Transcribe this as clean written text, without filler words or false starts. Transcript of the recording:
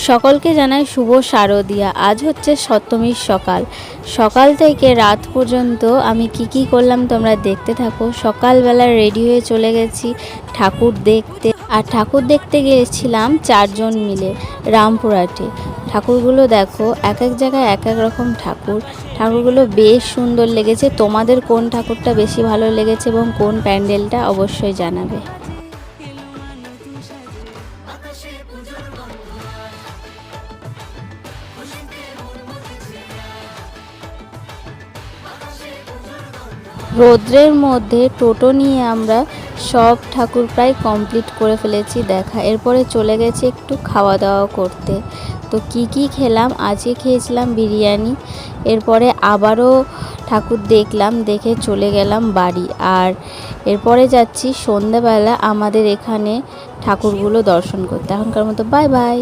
সকলকে জানাই শুভ শারদিয়া। আজ হচ্ছে সপ্তমীর সকাল। সকাল থেকে রাত পর্যন্ত আমি কি করলাম তোমরা দেখতে থাকো। সকালবেলা রেডি হয়ে চলে গেছি ঠাকুর দেখতে। আর ঠাকুর দেখতে গিয়েছিলাম 4 জন মিলে রামপুরহাটে। ঠাকুরগুলো দেখো, এক এক জায়গায় এক এক রকম ঠাকুর। ঠাকুরগুলো বেশ সুন্দর লেগেছে। তোমাদের কোন ঠাকুরটা বেশি ভালো লেগেছে এবং কোন প্যান্ডেলটা অবশ্যই জানাবে। রৌদ্রের মধ্যে টোটো নিয়ে আমরা সব ঠাকুর প্রায় কমপ্লিট করে ফেলেছি দেখা। এরপরে চলে গেছি একটু খাওয়া দাওয়া করতে। তো কি খেলাম, আজকে খেয়েছিলাম বিরিয়ানি। এরপরে আবারও ঠাকুর দেখলাম, দেখে চলে গেলাম বাড়ি। আর এরপরে যাচ্ছি সন্ধ্যাবেলা আমাদের এখানে ঠাকুরগুলো দর্শন করতে। এখনকার মতো বাই বাই।